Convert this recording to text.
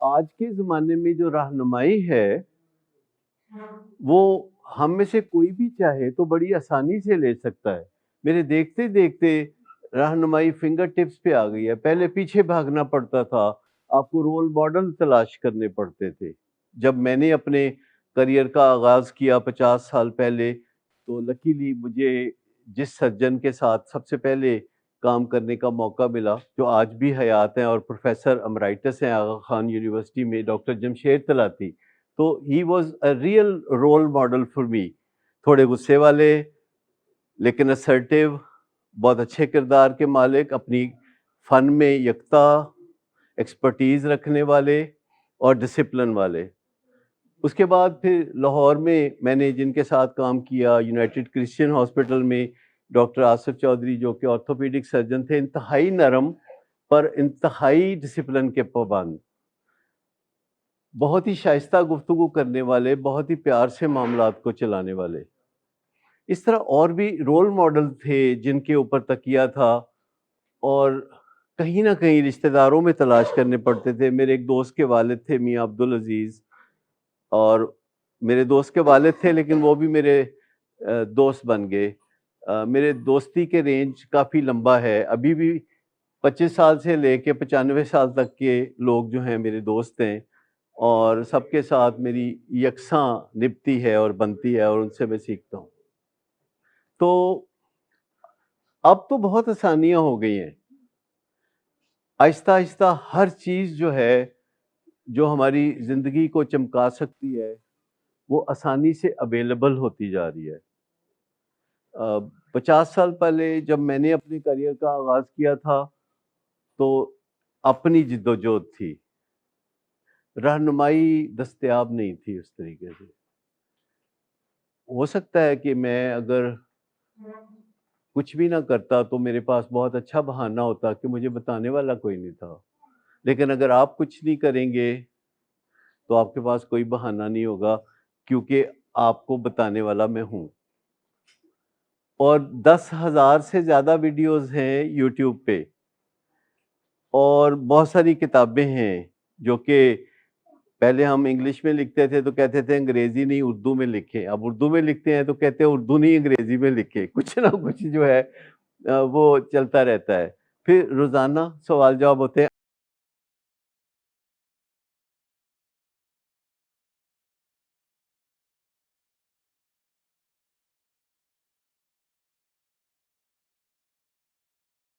آج کے زمانے میں جو رہنمائی ہے وہ ہم میں سے کوئی بھی چاہے تو بڑی آسانی سے لے سکتا ہے. میرے دیکھتے دیکھتے رہنمائی فنگر ٹپس پہ آ گئی ہے. پہلے پیچھے بھاگنا پڑتا تھا، آپ کو رول ماڈل تلاش کرنے پڑتے تھے. جب میں نے اپنے کریئر کا آغاز کیا 50 سال پہلے، تو لکیلی مجھے جس سرجن کے ساتھ سب سے پہلے کام کرنے کا موقع ملا، جو آج بھی حیات ہیں اور پروفیسر امرائٹس ہیں آغا خان یونیورسٹی میں، ڈاکٹر جمشید طلاتی، تو he was a real role model for me. تھوڑے غصے والے لیکن اسرٹیو، بہت اچھے کردار کے مالک، اپنی فن میں یکتا، ایکسپرٹیز رکھنے والے اور ڈسپلن والے. اس کے بعد پھر لاہور میں نے جن کے ساتھ کام کیا، یونائٹڈ کرسچین ہاسپٹل میں ڈاکٹر آصف چودھری جو کہ آرتھوپیڈک سرجن تھے، انتہائی نرم پر انتہائی ڈسپلن کے پابند، بہت ہی شائستہ گفتگو کرنے والے، بہت ہی پیار سے معاملات کو چلانے والے. اس طرح اور بھی رول ماڈل تھے جن کے اوپر تکیہ تھا، اور کہیں نہ کہیں رشتہ داروں میں تلاش کرنے پڑتے تھے. میرے ایک دوست کے والد تھے میاں عبدالعزیز، اور میرے دوست کے والد تھے لیکن وہ بھی میرے دوست بن گئے. میرے دوستی کے رینج کافی لمبا ہے. ابھی بھی 25 سال سے لے کے 95 سال تک کے لوگ جو ہیں میرے دوست ہیں، اور سب کے ساتھ میری یکساں نبھتی ہے اور بنتی ہے، اور ان سے میں سیکھتا ہوں. تو اب تو بہت آسانیاں ہو گئی ہیں. آہستہ آہستہ ہر چیز جو ہے جو ہماری زندگی کو چمکا سکتی ہے وہ آسانی سے اویلیبل ہوتی جا رہی ہے. 50 سال پہلے جب میں نے اپنے کریئر کا آغاز کیا تھا تو اپنی جد و جہد تھی، رہنمائی دستیاب نہیں تھی اس طریقے سے. ہو سکتا ہے کہ میں اگر کچھ بھی نہ کرتا تو میرے پاس بہت اچھا بہانہ ہوتا کہ مجھے بتانے والا کوئی نہیں تھا. لیکن اگر آپ کچھ نہیں کریں گے تو آپ کے پاس کوئی بہانہ نہیں ہوگا، کیونکہ آپ کو بتانے والا میں ہوں. اور 10,000 سے زیادہ ویڈیوز ہیں یوٹیوب پہ، اور بہت ساری کتابیں ہیں جو کہ پہلے ہم انگلش میں لکھتے تھے تو کہتے تھے انگریزی نہیں اردو میں لکھیں. اب اردو میں لکھتے ہیں تو کہتے ہیں اردو نہیں انگریزی میں لکھیں. کچھ نہ کچھ جو ہے وہ چلتا رہتا ہے. پھر روزانہ سوال جواب ہوتے ہیں.